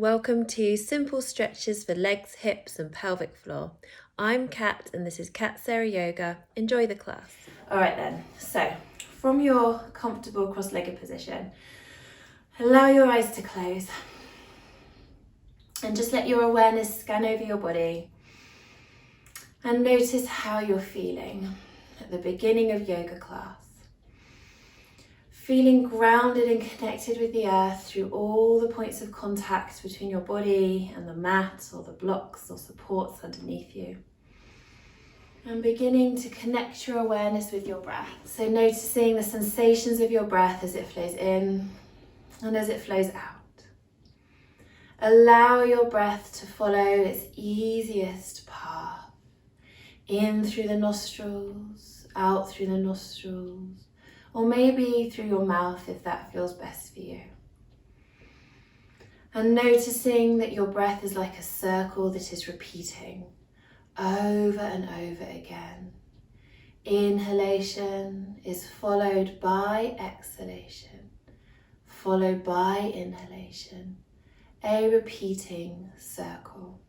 Welcome to Simple Stretches for Legs, Hips and Pelvic Floor. I'm Kat and this is Kat Sarah Yoga. Enjoy the class. Alright then, so from your comfortable cross-legged position, allow your eyes to close and just let your awareness scan over your body and notice how you're feeling at the beginning of yoga class. Feeling grounded and connected with the earth through all the points of contact between your body and the mat or the blocks or supports underneath you. And beginning to connect your awareness with your breath. So noticing the sensations of your breath as it flows in and as it flows out. Allow your breath to follow its easiest path. In through the nostrils, out through the nostrils. Or maybe through your mouth if that feels best for you. And noticing that your breath is like a circle that is repeating over and over again. Inhalation is followed by exhalation, followed by inhalation, a repeating circle.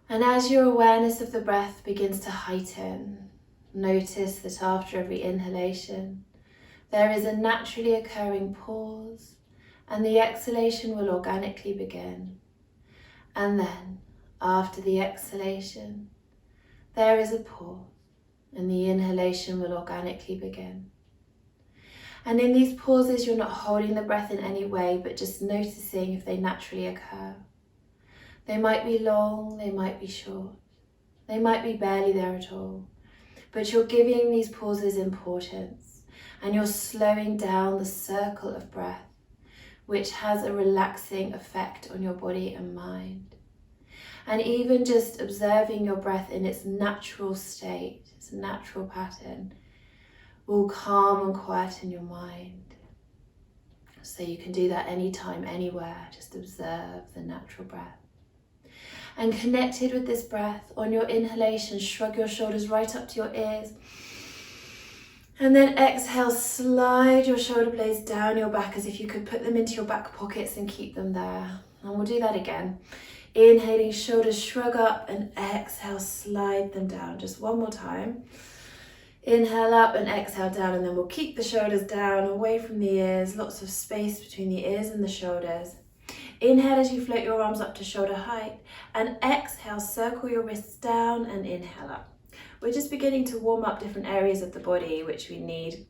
And as your awareness of the breath begins to heighten, notice that after every inhalation, there is a naturally occurring pause and the exhalation will organically begin. And then, after the exhalation, there is a pause and the inhalation will organically begin. And in these pauses, you're not holding the breath in any way, but just noticing if they naturally occur. They might be long, they might be short, they might be barely there at all. But you're giving these pauses importance and you're slowing down the circle of breath, which has a relaxing effect on your body and mind. And even just observing your breath in its natural state, its natural pattern, will calm and quieten your mind. So you can do that anytime, anywhere, just observe the natural breath. And connected with this breath, on your inhalation, shrug your shoulders right up to your ears. And then exhale, slide your shoulder blades down your back as if you could put them into your back pockets and keep them there. And we'll do that again. Inhaling, shoulders shrug up and exhale, slide them down. Just one more time. Inhale up and exhale down, and then we'll keep the shoulders down, away from the ears, lots of space between the ears and the shoulders. Inhale as you float your arms up to shoulder height, and exhale, circle your wrists down and inhale up. We're just beginning to warm up different areas of the body which we need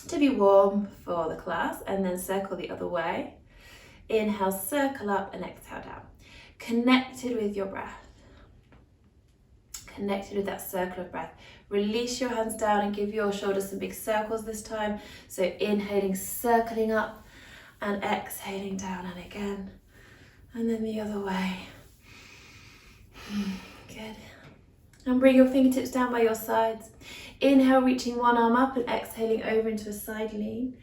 to be warm for the class, and then circle the other way. Inhale, circle up and exhale down. Connected with your breath. Connected with that circle of breath. Release your hands down and give your shoulders some big circles this time. So inhaling, circling up, and exhaling down and again. And then the other way. Good. And bring your fingertips down by your sides. Inhale, reaching one arm up and exhaling over into a side lean.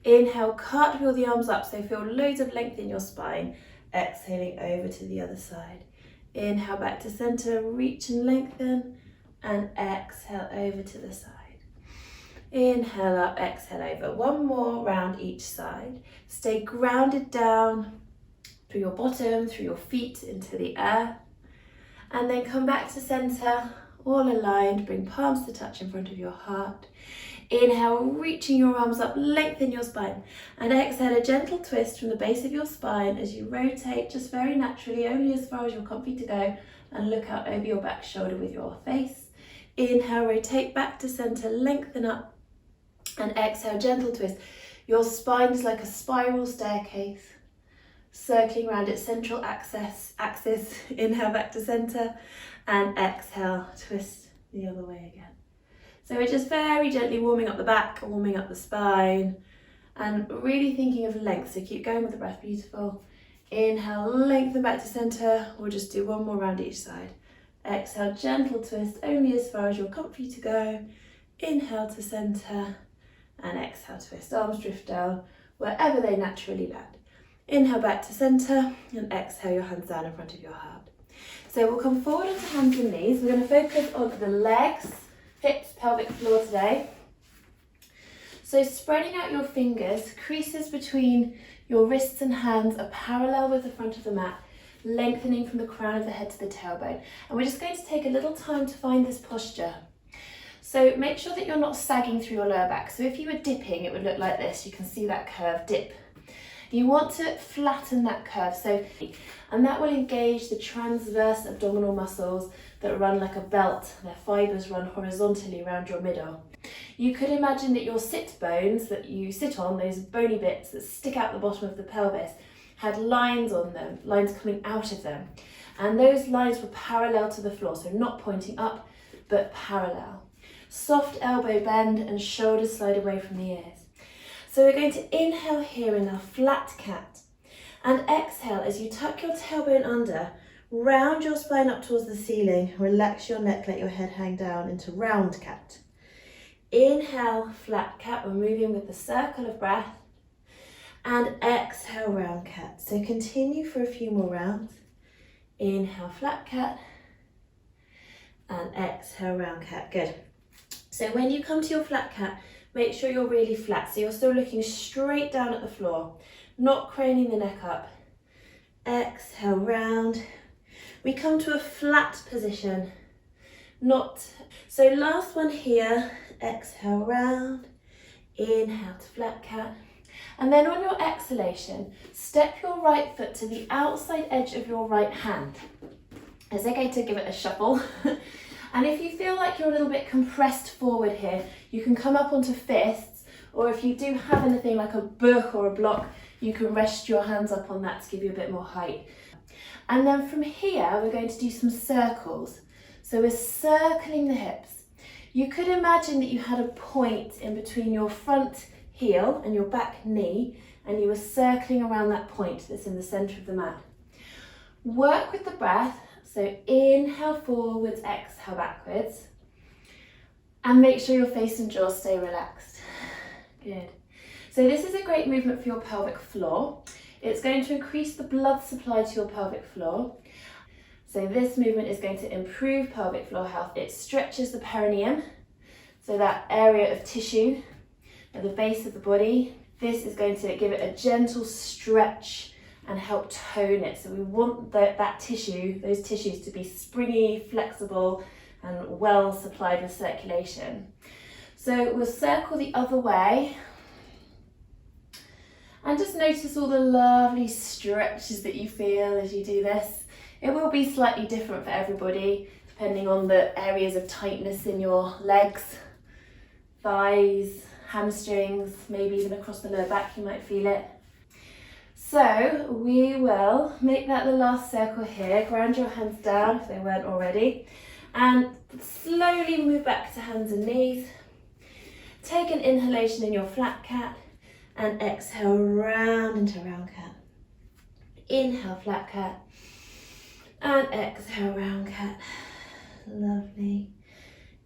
Inhale, cartwheel the arms up, so feel loads of length in your spine. Exhaling over to the other side. Inhale back to center, reach and lengthen, and exhale over to the side. Inhale up, exhale over. One more round each side. Stay grounded down through your bottom, through your feet into the earth. And then come back to center, all aligned. Bring palms to touch in front of your heart. Inhale, reaching your arms up, lengthen your spine. And exhale, a gentle twist from the base of your spine as you rotate just very naturally, only as far as you're comfy to go. And look out over your back shoulder with your face. Inhale, rotate back to center, lengthen up. And exhale, gentle twist. Your spine is like a spiral staircase, circling around its central axis. Inhale back to center, and exhale, twist the other way again. So we're just very gently warming up the back, warming up the spine, and really thinking of length. So keep going with the breath, beautiful. Inhale, lengthen back to center. We'll just do one more round each side. Exhale, gentle twist, only as far as you're comfy to go. Inhale to center, and exhale, twist. Arms drift down wherever they naturally land. Inhale back to center, and exhale your hands down in front of your heart. So we'll come forward onto hands and knees. We're going to focus on the legs, hips, pelvic floor today. So spreading out your fingers, creases between Your wrists and hands are parallel with the front of the mat, lengthening from the crown of the head to the tailbone. And we're just going to take a little time to find this posture. So make sure that you're not sagging through your lower back. So if you were dipping, it would look like this. You can see that curve dip. You want to flatten that curve, and that will engage the transverse abdominal muscles that run like a belt. Their fibres run horizontally around your middle. You could imagine that your sit bones that you sit on, those bony bits that stick out the bottom of the pelvis, had lines on them, lines coming out of them. And those lines were parallel to the floor, so not pointing up, but parallel. Soft elbow bend and shoulders slide away from the ears. So we're going to inhale here in our flat cat, and exhale as you tuck your tailbone under, round your spine up towards the ceiling, relax your neck, let your head hang down into round cat. Inhale, flat cat, we're moving with the circle of breath, and exhale, round cat. So continue for a few more rounds. Inhale, flat cat, and exhale, round cat. Good. So when you come to your flat cat, make sure you're really flat, so you're still looking straight down at the floor, not craning the neck up. Exhale, round. We come to a flat position, so last one here, exhale, round, inhale to flat cat. And then on your exhalation, step your right foot to the outside edge of your right hand. It's okay to give it a shuffle. And if you feel like you're a little bit compressed forward here, you can come up onto fists, or if you do have anything like a book or a block, you can rest your hands up on that to give you a bit more height. And then from here, we're going to do some circles. So we're circling the hips. You could imagine that you had a point in between your front heel and your back knee, and you were circling around that point that's in the center of the mat. Work with the breath. So inhale forwards, exhale backwards, and make sure your face and jaw stay relaxed. Good. So this is a great movement for your pelvic floor. It's going to increase the blood supply to your pelvic floor. So this movement is going to improve pelvic floor health. It stretches the perineum, so that area of tissue at the base of the body. This is going to give it a gentle stretch and help tone it. So we want that tissue, those tissues, to be springy, flexible, and well supplied with circulation. So we'll circle the other way, and just notice all the lovely stretches that you feel as you do this. It will be slightly different for everybody, depending on the areas of tightness in your legs, thighs, hamstrings, maybe even across the lower back you might feel it. So we will make that the last circle here. Ground your hands down if they weren't already, and slowly move back to hands and knees. Take an inhalation in your flat cat and exhale round into round cat. Inhale, flat cat, and exhale, round cat. Lovely.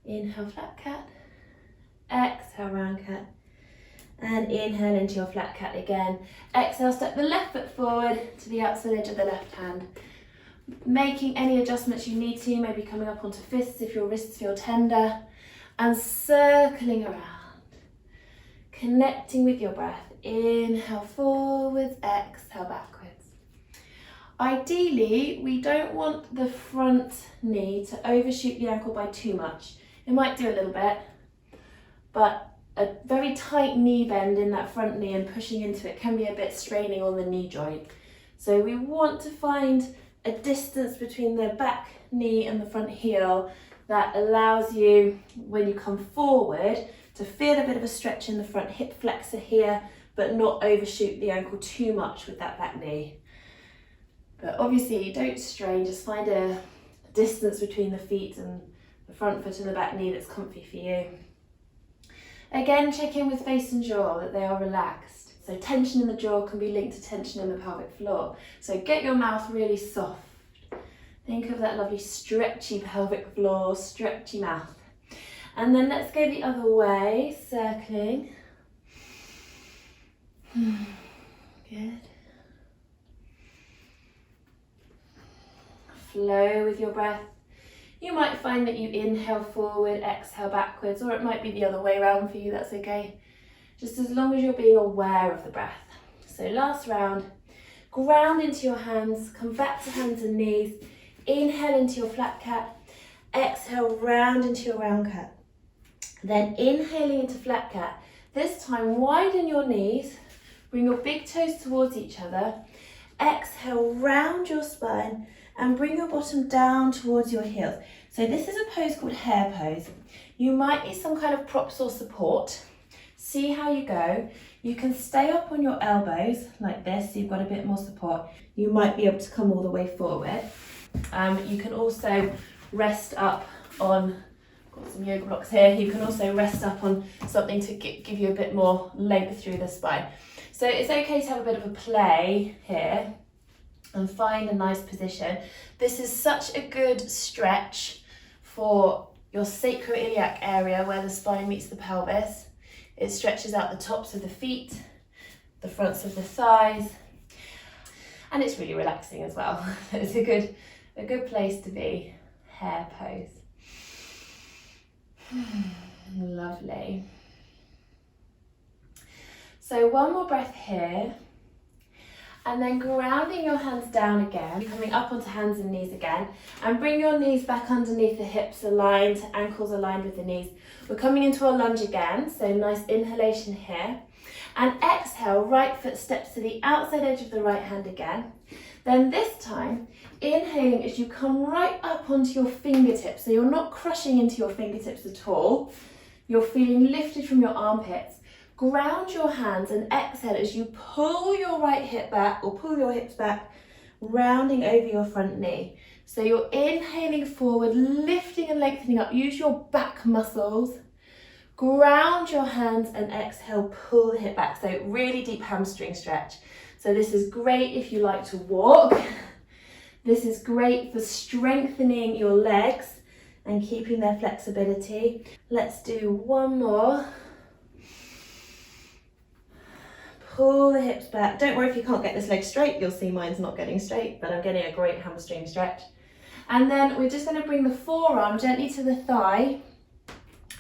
Inhale, flat cat, exhale, round cat. And inhale into your flat cat again. Exhale, step the left foot forward to the outside edge of the left hand. Making any adjustments you need to, maybe coming up onto fists if your wrists feel tender. And circling around. Connecting with your breath. Inhale forwards, exhale backwards. Ideally, we don't want the front knee to overshoot the ankle by too much. It might do a little bit, but a very tight knee bend in that front knee and pushing into it can be a bit straining on the knee joint. So we want to find a distance between the back knee and the front heel that allows you, when you come forward, to feel a bit of a stretch in the front hip flexor here, but not overshoot the ankle too much with that back knee. But obviously don't strain, just find a distance between the feet and the front foot and the back knee that's comfy for you. Again, check in with face and jaw, that they are relaxed. So tension in the jaw can be linked to tension in the pelvic floor. So get your mouth really soft. Think of that lovely stretchy pelvic floor, stretchy mouth. And then let's go the other way, circling. Good. Flow with your breath. You might find that you inhale forward, exhale backwards, or it might be the other way around for you, that's okay. Just as long as you're being aware of the breath. So So last round, ground into your hands, come back to hands and knees, inhale into your flat cat, exhale round into your round cat. Then inhaling into flat cat. This time widen your knees, bring your big toes towards each other, exhale round your spine and bring your bottom down towards your heels. So this is a pose called hare pose. You might need some kind of props or support. See how you go. You can stay up on your elbows like this, so you've got a bit more support. You might be able to come all the way forward. You can also rest up on, got some yoga blocks here, you can also rest up on something to give you a bit more length through the spine. So it's okay to have a bit of a play here and find a nice position. This is such a good stretch for your sacroiliac area where the spine meets the pelvis. It stretches out the tops of the feet, the fronts of the thighs, and it's really relaxing as well. It's a good place to be. Hare pose. Lovely. So one more breath here, and then grounding your hands down again, coming up onto hands and knees again, and bring your knees back underneath the hips aligned, ankles aligned with the knees. We're coming into our lunge again, so nice inhalation here, and exhale, right foot steps to the outside edge of the right hand again. Then this time, inhaling as you come right up onto your fingertips, so you're not crushing into your fingertips at all, you're feeling lifted from your armpits. Ground your hands and exhale as you pull your right hip back or pull your hips back, rounding over your front knee. So you're inhaling forward, lifting and lengthening up. Use your back muscles. Ground your hands and exhale, pull the hip back. So really deep hamstring stretch. So this is great if you like to walk. This is great for strengthening your legs and keeping their flexibility. Let's do one more. Pull the hips back. Don't worry if you can't get this leg straight. You'll see mine's not getting straight, but I'm getting a great hamstring stretch. And then we're just going to bring the forearm gently to the thigh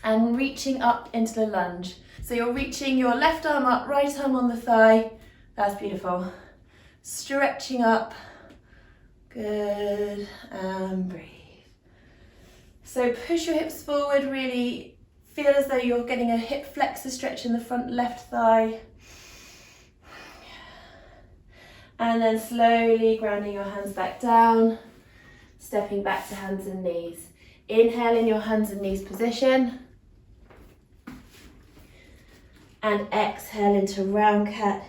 and reaching up into the lunge. So you're reaching your left arm up, right arm on the thigh. That's beautiful. Stretching up. Good. And breathe. So push your hips forward, really feel as though you're getting a hip flexor stretch in the front left thigh. And then slowly grounding your hands back down, stepping back to hands and knees. Inhale in your hands and knees position. And exhale into round cat.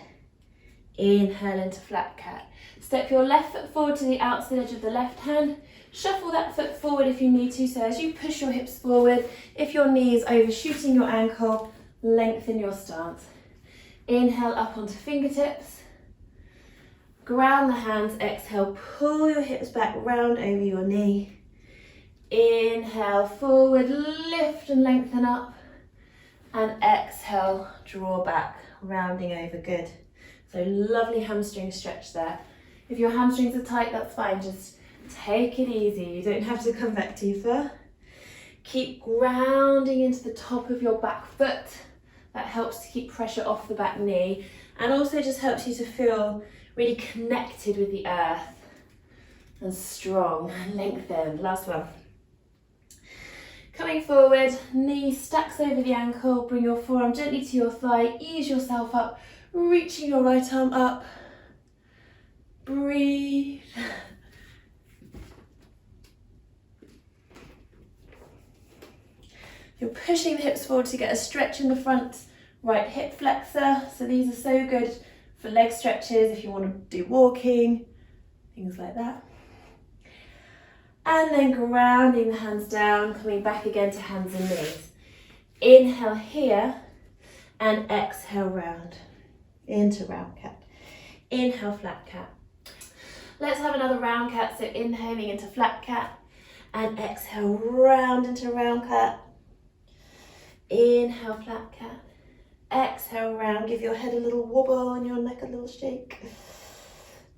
Inhale into flat cat. Step your left foot forward to the outside edge of the left hand. Shuffle that foot forward if you need to. So as you push your hips forward, if your knee is overshooting your ankle, lengthen your stance. Inhale up onto fingertips. Ground the hands, exhale, pull your hips back, round over your knee. Inhale, forward, lift and lengthen up. And exhale, draw back, rounding over, good. So lovely hamstring stretch there. If your hamstrings are tight, that's fine, just take it easy. You don't have to come back too far. Keep grounding into the top of your back foot. That helps to keep pressure off the back knee and also just helps you to feel really connected with the earth and strong and lengthened. Last one. Coming forward, knee stacks over the ankle, bring your forearm gently to your thigh, ease yourself up, reaching your right arm up. Breathe. You're pushing the hips forward to get a stretch in the front right hip flexor. So these are so good for leg stretches if you want to do walking, things like that. And then grounding the hands down, coming back again to hands and knees. Inhale here and exhale round into round cat. Inhale flat cat. Let's have another round cat. So inhaling into flat cat and exhale round into round cat. Inhale flat cat. Exhale round, give your head a little wobble and your neck a little shake.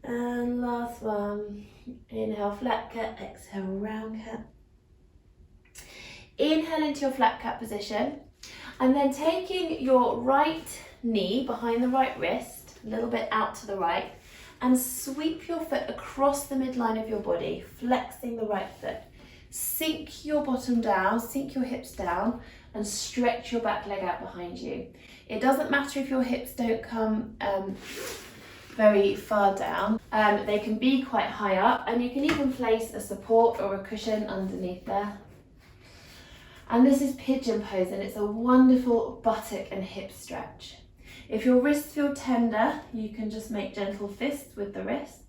And last one. Inhale flat cat, exhale round cat. Inhale into your flat cat position. And then taking your right knee behind the right wrist a little bit out to the right, and sweep your foot across the midline of your body, flexing the right foot. Sink your bottom down, sink your hips down, and stretch your back leg out behind you. It doesn't matter if your hips don't come very far down. They can be quite high up, and you can even place a support or a cushion underneath there. And this is pigeon pose, and it's a wonderful buttock and hip stretch. If your wrists feel tender, you can just make gentle fists with the wrists.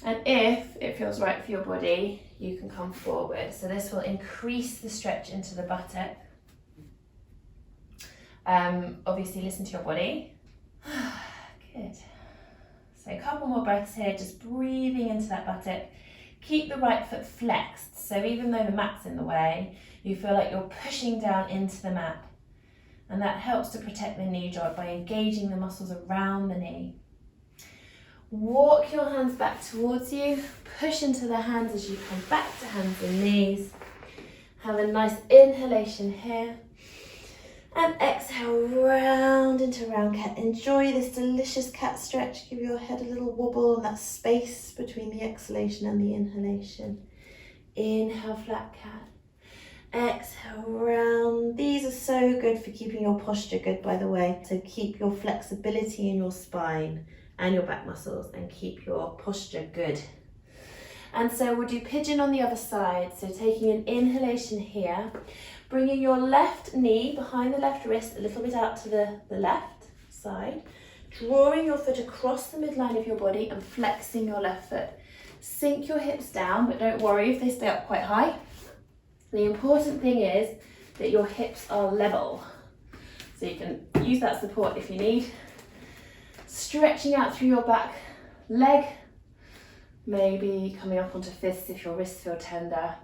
And if it feels right for your body, you can come forward. So this will increase the stretch into the buttock. Obviously listen to your body. Good. So a couple more breaths here, just breathing into that buttock. Keep the right foot flexed, so even though the mat's in the way, you feel like you're pushing down into the mat. And that helps to protect the knee joint by engaging the muscles around the knee. Walk your hands back towards you, push into the hands as you come back to hands and knees. Have a nice inhalation here. And exhale, round into round cat. Enjoy this delicious cat stretch. Give your head a little wobble and that space between the exhalation and the inhalation. Inhale, flat cat. Exhale, round. These are so good for keeping your posture good, by the way. So keep your flexibility in your spine and your back muscles and keep your posture good. And so we'll do pigeon on the other side. So taking an inhalation here, bringing your left knee behind the left wrist a little bit out to the left side, drawing your foot across the midline of your body and flexing your left foot. Sink your hips down, but don't worry if they stay up quite high. The important thing is that your hips are level. So you can use that support if you need. Stretching out through your back leg, maybe coming up onto fists if your wrists feel tender.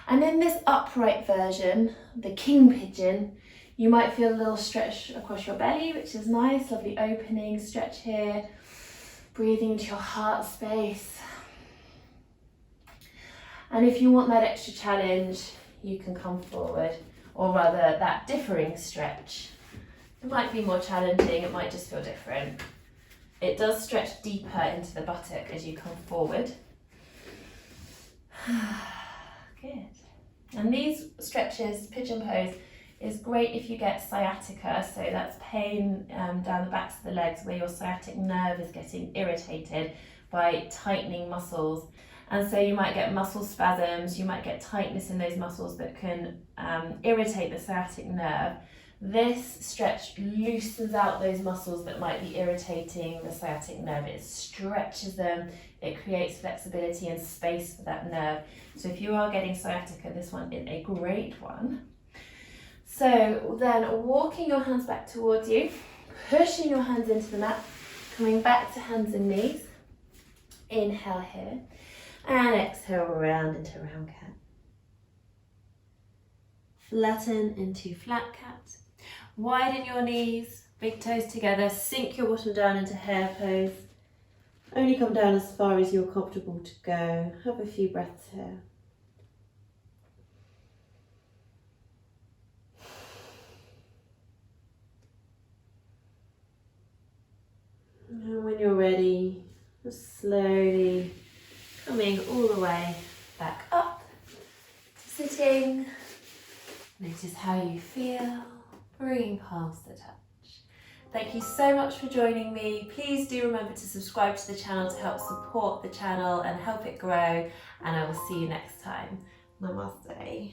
And in this upright version, the king pigeon, you might feel a little stretch across your belly, which is nice, lovely opening stretch here. Breathing into your heart space. And if you want that extra challenge, you can come forward, or rather that differing stretch. It might be more challenging, it might just feel different. It does stretch deeper into the buttock as you come forward. Good. And these stretches, pigeon pose, is great if you get sciatica, so that's pain down the backs of the legs where your sciatic nerve is getting irritated by tightening muscles. And so you might get muscle spasms, you might get tightness in those muscles that can irritate the sciatic nerve. This stretch loosens out those muscles that might be irritating the sciatic nerve. It stretches them, it creates flexibility and space for that nerve. So if you are getting sciatica, this one is a great one. So then walking your hands back towards you, pushing your hands into the mat, coming back to hands and knees. Inhale here. And exhale, round into round cat. Flatten into flat cat. Widen your knees, big toes together, sink your bottom down into hare pose. Only come down as far as you're comfortable to go. Have a few breaths here. And when you're ready, just slowly coming all the way back up to sitting. Notice how you feel, bringing palms to touch. Thank you so much for joining me. Please do remember to subscribe to the channel to help support the channel and help it grow. And I will see you next time. Namaste.